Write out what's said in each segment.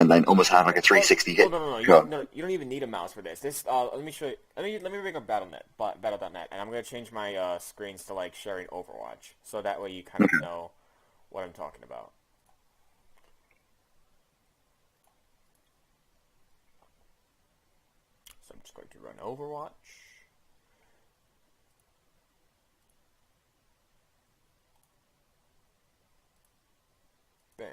and then almost have like a 360 hit. No. You don't even need a mouse for this. Let me show you. Let me bring up Battle.net, and I'm gonna change my screens to like sharing Overwatch, so that way you kind of know what I'm talking about. So I'm just going to run Overwatch. Bam.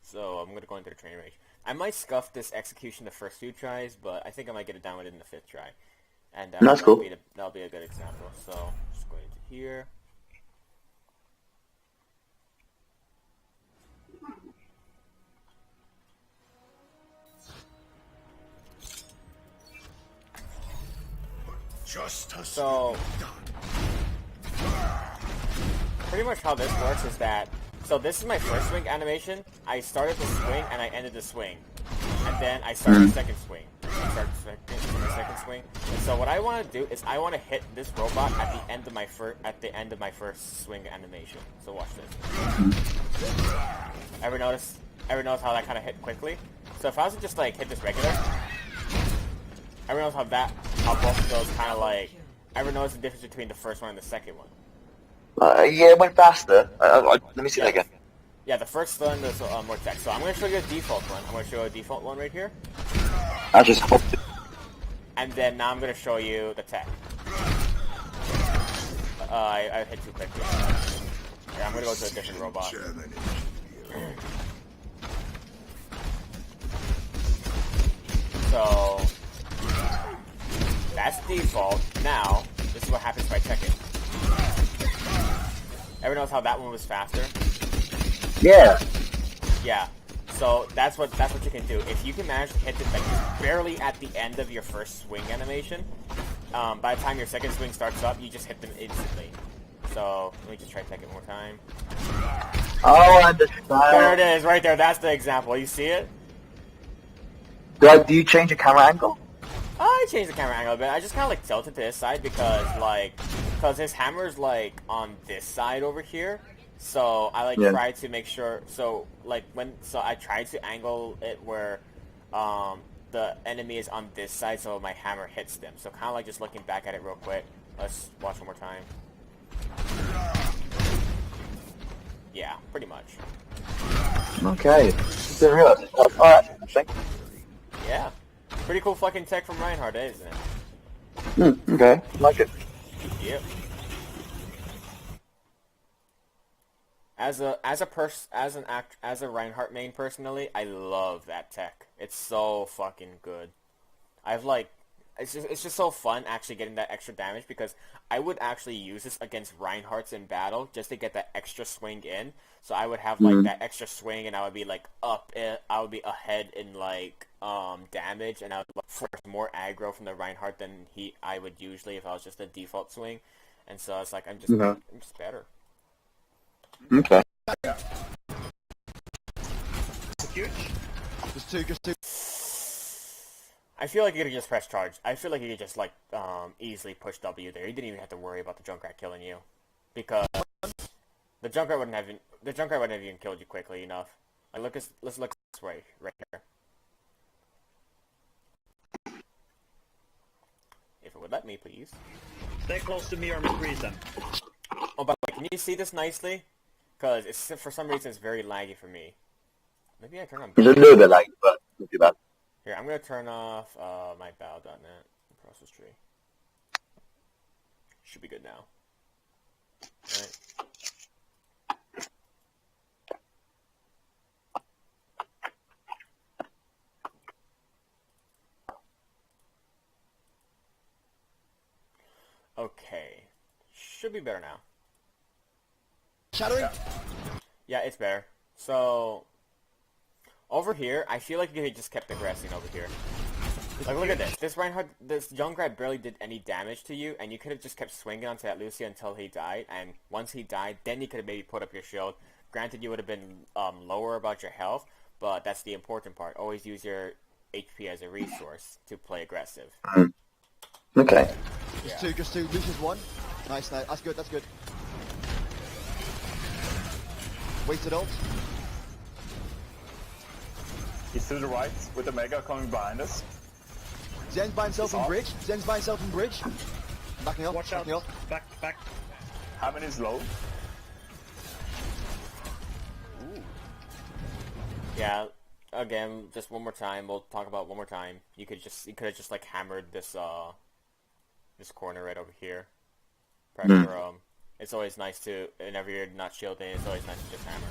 So I'm going to go into the training range. I might scuff this execution the first 2 tries, but I think I might get it down within the 5th try. And that's cool. That'll be a good example. So just going into here. So pretty much how this works is that, so this is my first swing animation. I started the swing and I ended the swing, and then I started the second swing. And so what I want to do is I want to hit this robot at the end of my first swing animation. So watch this. Ever notice how that kind of hit quickly? So if I was to just like hit this regular, ever notice how both of those kind of like, ever notice the difference between the first one and the second one? Yeah, it went faster. Let me see that again. Yeah, the first one is more text. So I'm going to show you a default one. I'm going to show you a default one right here. I just hopped it. And then now I'm going to show you the tech. I hit too quickly. Yeah, I'm going to go to a different robot. So that's default. Now, this is what happens if I check it. Ever notice how that one was faster? Yeah. Yeah. So that's what you can do. If you can manage to hit it like barely at the end of your first swing animation, by the time your second swing starts up, you just hit them instantly. So let me just try to take it one more time. Oh, I understand. There it is, right there. That's the example. You see it? Do you change the camera angle? I changed the camera angle a bit. I just kind of like tilted to this side because his hammer's like on this side over here. So I try to make sure. So I tried to angle it where the enemy is on this side, so my hammer hits them. So kind of like just looking back at it real quick. Let's watch one more time. Yeah, pretty much. Okay. Didn't realize it. Oh, that's interesting. Yeah. Pretty cool fucking tech from Reinhardt, isn't it? Okay. Like it. Yep. As a Reinhardt main personally, I love that tech. It's so fucking good. It's just so fun actually getting that extra damage because I would actually use this against Reinhardts in battle just to get that extra swing in. So I would have like that extra swing and I would be like I would be ahead in like damage and I would force more aggro from the Reinhardt than I would usually if I was just a default swing. And so it's like I'm just better. Okay. I feel like you could just press charge. I feel like you could just like easily push W there. You didn't even have to worry about the Junkrat killing you, because the Junkrat wouldn't have even killed you quickly enough. Like let's look this way right here. If it would let me, please. Stay close to me or freeze them. Oh, by the way, can you see this nicely? Because for some reason it's very laggy for me. Maybe I turn on. It's a little bit laggy, but not too bad. Here, I'm gonna turn off my Battle.net process tree. Should be good now. Alright. Okay. Should be better now. Shattering? Yeah, it's better. So, over here, I feel like you just kept aggressing over here. Like, look at this. This Junkrat barely did any damage to you, and you could have just kept swinging onto that Lucia until he died, and once he died, then you could have maybe put up your shield. Granted, you would have been lower about your health, but that's the important part. Always use your HP as a resource to play aggressive. Okay. Just two. Lucius one. Nice. That's good. Wasted ult. He's to the right with the Mega coming behind us. Zen's by himself in bridge. Backing up. Watch out. Backing up. Back. Hammond is low. Yeah. Again, just one more time. We'll talk about one more time. You could have just like hammered this this corner right over here. Pressure. It's always nice to, whenever you're not shielding, it's always nice to just hammer.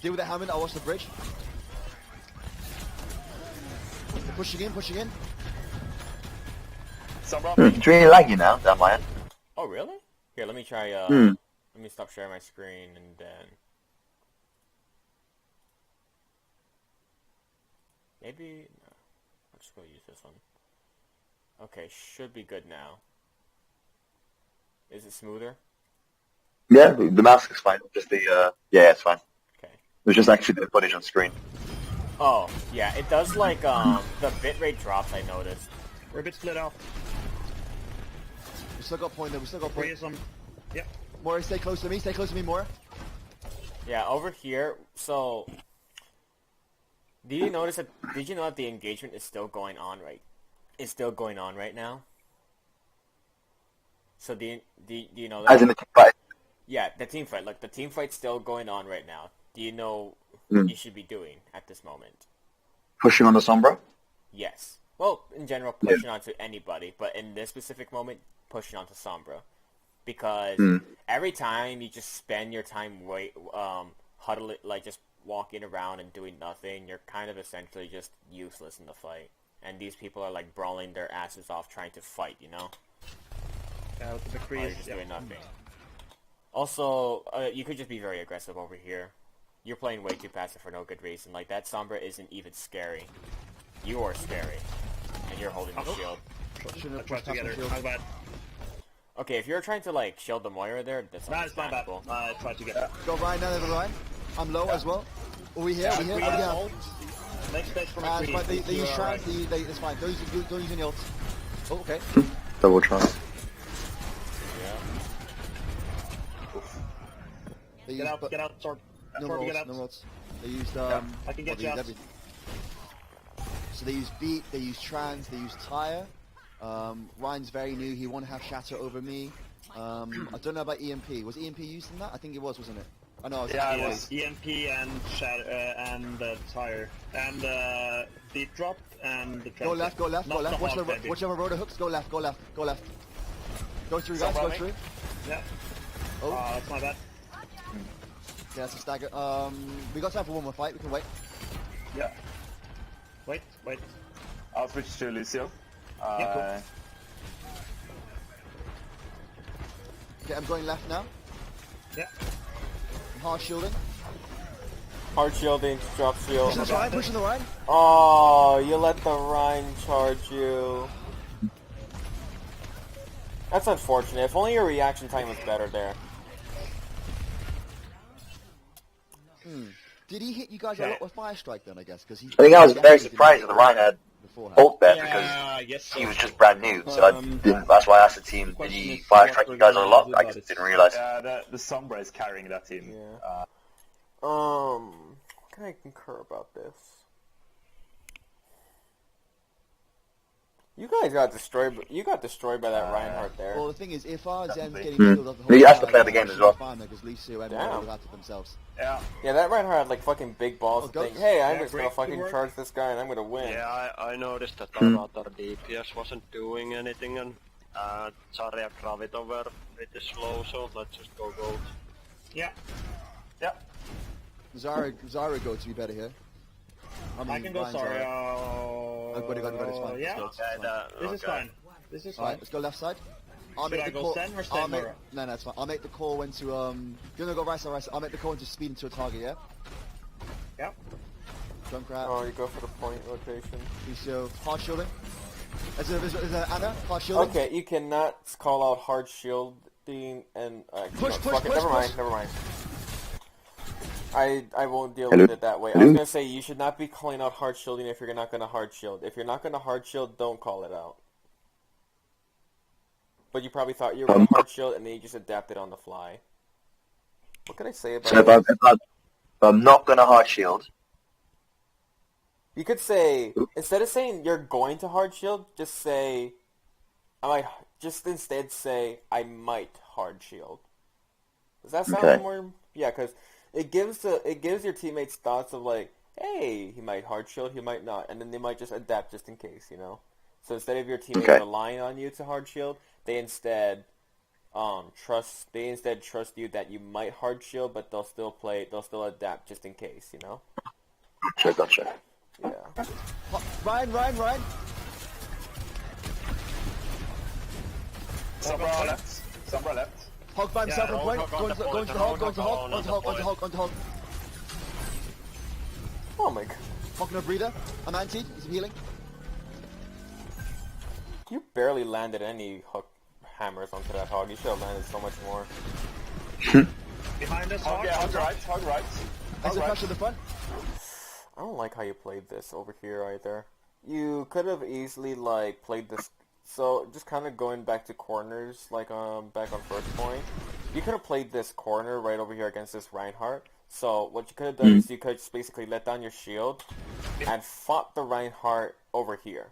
Deal with the Hammond. I'll watch the bridge. Pushing in. Sombra. It's really laggy now, down my end. Oh, really? Here, let me try, let me stop sharing my screen, and then... Maybe... No. I'll just go use this one. Okay, should be good now. Is it smoother? Yeah, the mask is fine. Just the, yeah, it's fine. Okay. It was just actually the footage on screen. Oh, yeah, it does, like, the bitrate drops, I noticed. We're a bit split off. We still got point. Three of them. Yep. Mora, stay close to me, Mora. Yeah, over here, so... Did you know that the engagement is still going on right now? So do you know that? As in the team fight. Yeah, the team fight. Look, the team fight's still going on right now. Do you know what you should be doing at this moment? Pushing on the Sombra? Yes. Well, in general, pushing onto anybody, but in this specific moment, pushing onto Sombra. Because every time you just spend your time huddling, like just walking around and doing nothing, you're kind of essentially just useless in the fight. And these people are like brawling their asses off trying to fight, you know? With the While you're just doing nothing. Also, you could just be very aggressive over here. You're playing way too passive for no good reason. Like, that Sombra isn't even scary. You are scary. And you're holding the shield. I tried to get her. How bad? Okay, if you're trying to, like, shield the Moira there, that's It's not bad. understandable. I tried to get her. Go Ryan, now over Ryan. I'm low as well. Are we here? Yeah. Next stage for It's McCree. fine. They use trans. It's fine. Don't use any ults. Oh, okay. Double try. They Get use, out, sword. No Sword, get ults, out. no ults. They used, I can get they you used out. everything. So they use beat, they use trans, they use tire. Ryan's very new, he won't have shatter over me. I don't know about EMP. Was EMP used in that? I think it was, wasn't it? I know. Yeah, It it was EMP and tire and beat drop and the Go left. Not Watch halt, maybe. whichever rotor hooks. Go left. Go through, guys. Go through. Yeah. Oh, That's my bad. yeah, that's a stagger. We got time for one more fight. We can wait. Yeah. Wait. I'll switch to Lucio. Yeah, Okay, I'm going left now. Yeah. I'm hard shielding. Hard shielding, drop shield. Pushing the Ryan. Oh, you let the Rhine charge you. That's unfortunate. If only your reaction time was better there. Did he hit you guys a lot with Fire Strike then, I guess? Because I think I was very surprised that the Ryan had beforehand. ult there Yeah, because I guess so. he was just brand new. So that's why I asked the team, did he fire strike you guys a lot? I just didn't realize. Yeah, the Sombra is carrying that team. Yeah. What can I concur about this? You guys got destroyed. You got destroyed by that Reinhardt there. Well, the thing is, if our Zen's getting Hmm. killed off the whole You have to time, play the game as well. fine, because Lucio and Damn. Mora would have to themselves. Yeah. Yeah, that Reinhardt had like fucking big balls Oh, to think, goats. hey, I'm Yeah, just gonna great fucking teamwork. charge this guy and I'm gonna win. Yeah, I noticed that our DPS wasn't doing anything and Zarya Gravito were pretty slow, so let's just go gold. Yeah. Zara go to be better here. I can go. Ryan's Sorry. I've got it, it's fine. Yeah. It's fine. This is fine. This is Alright, fine. let's go left side. I'll Should make I the go call. Sen or I'll Sen make, Mora? no, it's fine. I'll make the call when to you're gonna go right side. I'll make the call when to speed into a target. Yeah. Yeah. Junkrat. Oh, you go for the point rotation. Lucio. Hard shielding. Is it Anna? Hard shielding. Okay, you cannot call out hard shielding and Push, fuck it, push, never mind, push. never mind. I won't deal with it that way. I was gonna say you should not be calling out hard shielding if you're not gonna hard shield. If you're not gonna hard shield, don't call it out. But you probably thought you were going to hard shield, and then you just adapted on the fly. What can I say about So if I'm not gonna hard shield, You could say, instead of saying you're going to hard shield, just say, instead say, I might hard shield. Does that sound Okay. more? Yeah, because it gives your teammates thoughts of like, hey, he might hard shield, he might not, and then they might just adapt just in case, you know. So instead of your teammates Okay. relying on you to hard shield, they instead trust you that you might hard shield, but they'll still adapt just in case, you know. gotcha. Yeah. Ryan. Sombra left. Sombra left. Hog by himself Yeah, on point. Hog Going to the hog. Going to the hog. Oh my god. Hog no breather. I'm anti. He's healing. You barely landed any hook hammers onto that hog. You should have landed so much more. Behind us, Hog, Hog. yeah, hog right. Hog right. Exit right. pressure at the front. I don't like how you played this over here either. You could have easily like played this. So just kind of going back to corners, like back on first point, you could have played this corner right over here against this Reinhardt. So what you could have done is you could just basically let down your shield and fought the Reinhardt over here.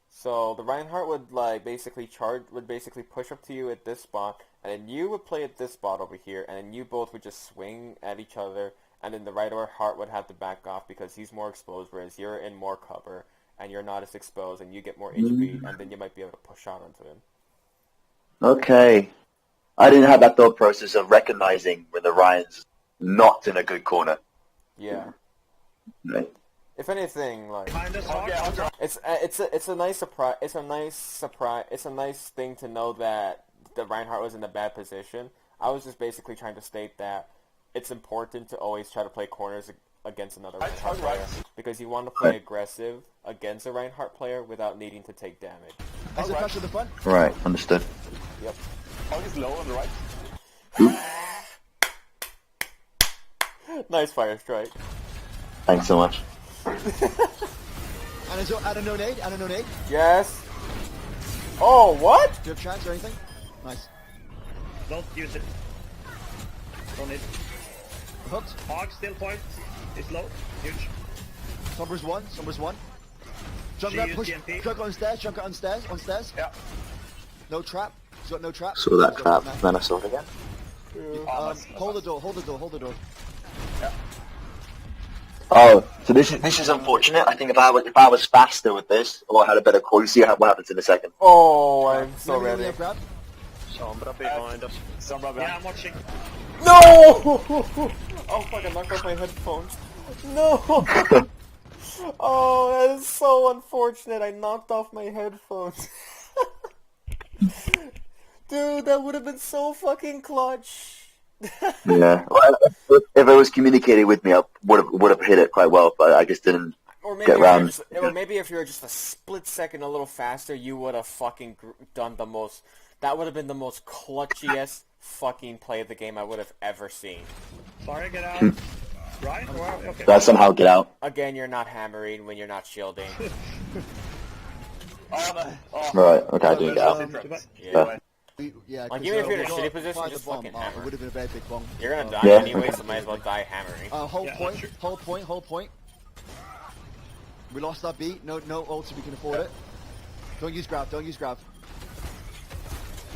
So the Reinhardt would basically push up to you at this spot, and then you would play at this spot over here, and then you both would just swing at each other, and then the Reinhardt would have to back off because he's more exposed, whereas you're in more cover, and you're not as exposed, and you get more HP, and then you might be able to push out onto him. Okay. I didn't have that thought process of recognizing when the Ryan's not in a good corner. Yeah. Right. If anything, like Behind us, Hog. Yeah, hog right. it's a nice surprise. It's a nice thing to know that the Reinhardt was in a bad position. I was just basically trying to state that it's important to always try to play corners against another Reinhardt player because you want to play aggressive against a Reinhardt player without needing to take damage. Exit pressure at the front. Right, understood. Yep. Hog is low on the right. Nice fire strike. Thanks so much. And add a no nade. Yes. Oh, what? Do you have chance or anything? Nice. Don't use it. Don't need. Hooked. Hog still point. It's low. Huge. Sombra's one. She Junker used push. TNT. Junker on stairs. Yeah. No trap. He's got no trap. Saw that He's got trap, no then I saw it again. Hold the door. Yeah. Oh, so this is unfortunate. I think if I was faster with this, or I had a better call, you see what happens in a second. Oh, I'm so Remember when we ready. have grab? Sombra behind us. Sombra Yeah, back. I'm watching. No! Oh fuck, I knocked off my headphones. No! Oh, that is so unfortunate. I knocked off my headphones. Dude, that would have been so fucking clutch. Yeah. Well, if it was communicated with me, I would have hit it quite well, but I just didn't get round. Or maybe if you were just a split second a little faster, you would have fucking done the most. That would have been the most clutchiest fucking play of the game I would have ever seen. Sorry, get out. Right? Well, okay. Did I somehow get out? Again, you're not hammering when you're not shielding. Right. Okay, I didn't get out. Yeah. Yeah. Like, 'cause, even if you're in a we shitty got position, fired just the bomb. fucking It hammer. would have been a very big bomb. You're gonna die Yeah. anyway, so might as well die hammering. Hold Yeah, point. that's Hold point. We lost our beat. No ult, so we can afford it. Don't use grab.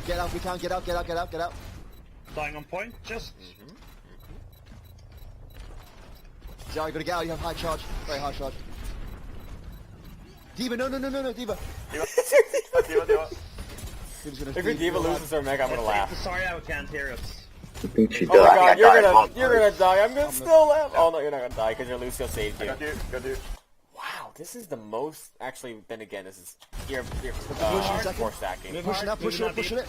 Get out. We can't get out. Dying on point. Just. Sorry, gotta get out. You have high charge. Very high charge. D.Va, no, D.Va. Diva. He was gonna If your D.Va loses her mech, I'm gonna laugh. Sorry, I can't hear us. I think she Oh my died. god, I died. you're gonna die. I'm gonna still laugh. Oh no, you're not gonna die because your Lucio saved you. Got you. Wow, this is the most. Actually, then again, this is you're second. more stacking. Pushing it.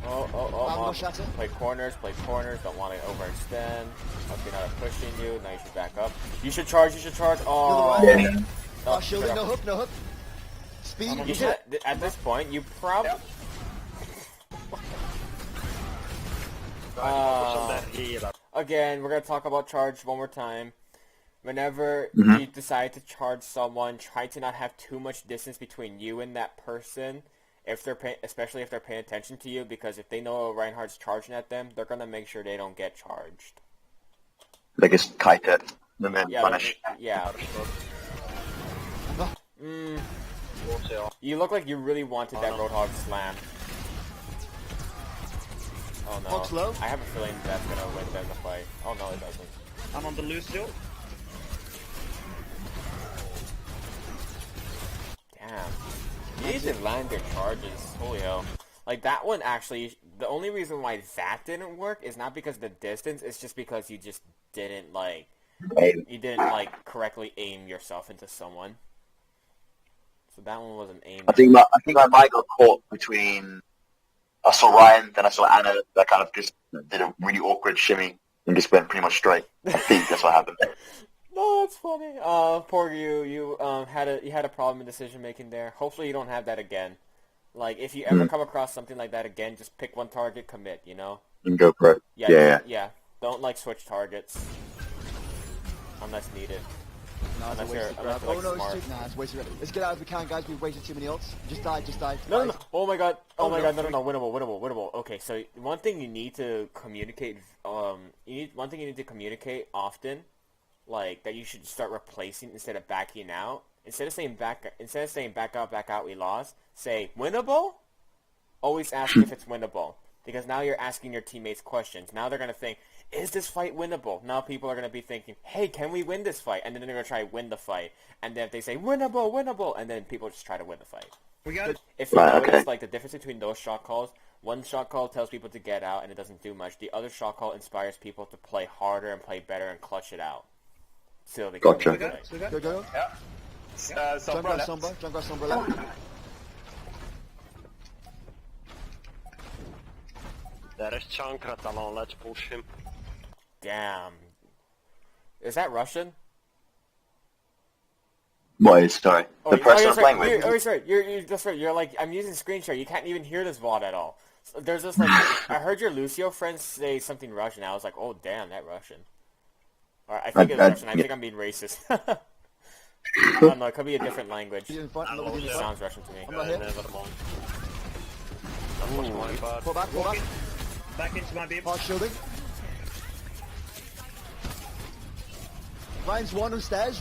Oh, Mom, Mom. shatter. Play corners. Don't want to overextend. Okay, now they're pushing you. Now you should back up. You should charge. Oh, Yeah. Shielding, no hook. Speed. You should. At this point, you probably. Again, we're gonna talk about charge one more time. whenever Mhm. you decide to charge someone, try to not have too much distance between you and that person. If they're especially if they're paying attention to you, because if they know Reinhardt's charging at them, they're gonna make sure they don't get charged. Like it's kite it and then Yeah, punish. yeah. You look like you really wanted that Roadhog slam. Oh no. Hog's low. I have a feeling that's gonna win them the fight. Oh no, it doesn't. I'm on the Lucio. Damn. You need to land your charges. Holy hell. Like, that one actually, the only reason why that didn't work is not because of the distance, it's just because you just didn't, like, correctly aim yourself into someone. So that one wasn't aimed. I think I might got caught between. I saw Ryan, then I saw Anna. That kind of just did a really awkward shimmy and just went pretty much straight. I think that's what happened. No, that's funny. Poor you. You had a problem in decision making there. Hopefully you don't have that again. Like, if you ever come across something like that again, just pick one target, commit. You know? And go for it. Yeah. Don't like switch targets unless needed. No, it's a Unless wasted you're grab. like, Oh no, smart. it's too... Nah, it's wasted. Let's get out if we can, guys. We've wasted too many ults. Just die. No. Oh my god. Oh my no, god. No. Winnable. Okay, so one thing you need to communicate. One thing you need to communicate often, like that you should start replacing instead of backing out. Instead of saying back out, we lost. Say winnable. Always ask if it's winnable, because now you're asking your teammates questions. Now they're gonna think, is this fight winnable? Now people are gonna be thinking, hey, can we win this fight? And then they're gonna try to win the fight. And then if they say winnable, and then people just try to win the fight. We got it. If you Right, notice, okay. like, the difference between those shot calls, one shot call tells people to get out and it doesn't do much. The other shot call inspires people to play harder and play better and clutch it out. So they can Gotcha. win We the got fight. it. We got Go, it. go. Yeah. Jump Sombra grab left. Sombra. Jump grab Sombra left. There is Junkrat alone, let's push him. Damn. Is that Russian? What is sorry? The person I'm playing with. That's right. You're like, I'm using screen share. You can't even hear this VOD at all. So there's this, like, I heard your Lucio friend say something Russian. I was like, oh, damn, that Russian. Or I think it's Russian. I think I'm being racist. I don't know. It could be a different language. He's in front. I Nobody's in lost It it. front. sounds Russian to me. I'm not here. Never mind. That was my bad. Pull back. Back into my beam. Hard shielding. Ryan's one on stairs.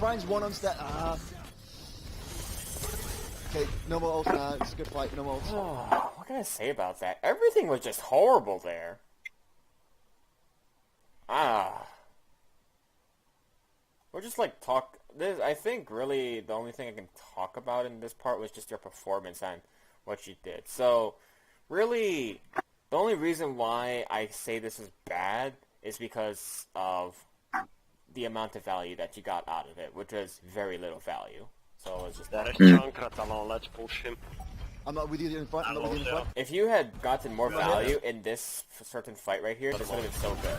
Okay, no more ults now. It's a good fight. No more ults. What can I say about that? Everything was just horrible there. We're just like I think really the only thing I can talk about in this part was just your performance and what you did. So, really, the only reason why I say this is bad is because of the amount of value that you got out of it, which was very little value. So it's just There is Junkrat alone, let's push him. I'm not with you in front. if you had gotten more value in this certain fight right here, this would have been so good.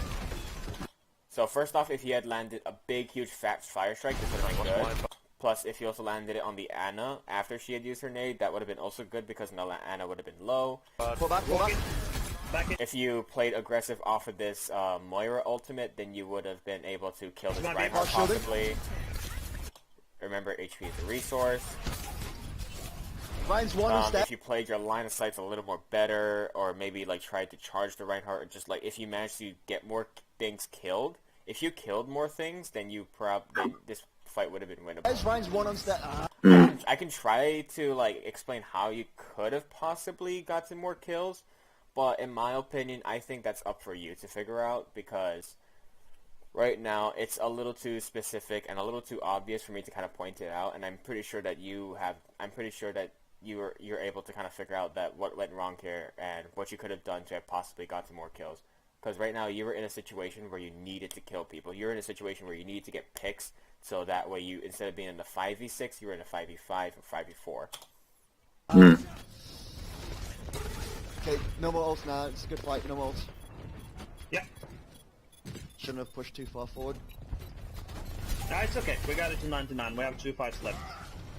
So first off, if you had landed a big, huge, fat fire strike, this would have been good. Plus, if you also landed it on the Anna after she had used her nade, that would have been also good because now Anna would have been low. Pull back. Back in. If you played aggressive off of this Moira ultimate, then you would have been able to kill this Come on, Reinhardt Hard shielding. possibly. Remember, HP is a resource. Ryan's one on stairs. If you played your line of sights a little more better, or maybe like tried to charge the Reinhardt, or just like if you managed to get more things killed, if you killed more things, then this fight would have been winnable. Ryan's one on stairs. I can try to like explain how you could have possibly gotten more kills, but in my opinion, I think that's up for you to figure out, because right now it's a little too specific and a little too obvious for me to kind of point it out, and I'm pretty sure that you're able to kind of figure out that what went wrong here and what you could have done to have possibly gotten more kills. Because right now you were in a situation where you needed to kill people. You're in a situation where you needed to get picks, so that way you, instead of being in the 5v6, you were in a 5v5 or 5v4. Okay, no more ults now. It's a good fight. No more ults. Yeah. Shouldn't have pushed too far forward. Nah, it's okay. We got it to 99. We have 2 fights left.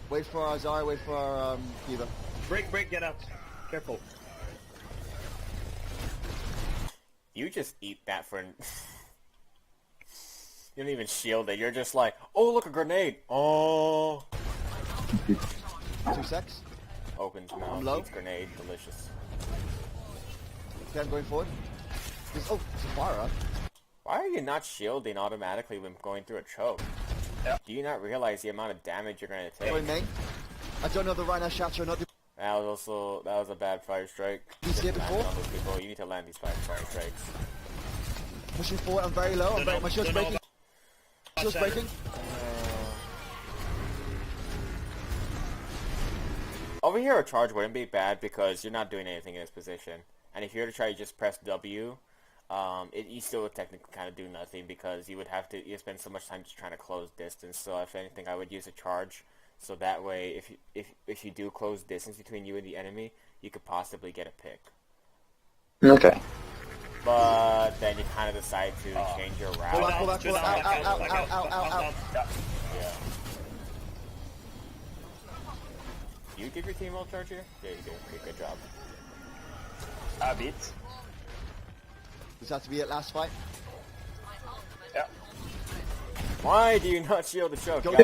Wait for our Zarya. Wait for our Diva. Break, get out. Careful. You just eat that for... You don't even shield it. You're just like, oh look, a grenade. Oh. 2 secs. Opens mouth. I'm low. Eats grenade. Delicious. Okay, I'm going forward. Oh, it's a fire. Why are you not shielding automatically when going through a choke? Yeah. Do you not realize the amount of damage you're going to take? Going main. I don't know the Rhino Shatter, not the... That was a bad fire strike. You see it before? Landing on those people. You need to land these fire strikes. Pushing forward, I'm very low. My shield's breaking. Shield's breaking. Over here, a charge wouldn't be bad because you're not doing anything in this position. And if you were to try to just press W, you still would technically kind of do nothing because you spend so much time just trying to close distance. So if anything, I would use a charge. So that way, if you do close distance between you and the enemy, you could possibly get a pick. Okay. But then you kind of decide to change your route. Pull back. Ow. Yeah. Do you give your team ult charge here? Yeah, you do. Okay, good job. A bit. This has to be it last fight. Yeah. Why do you not shield the choke? Go You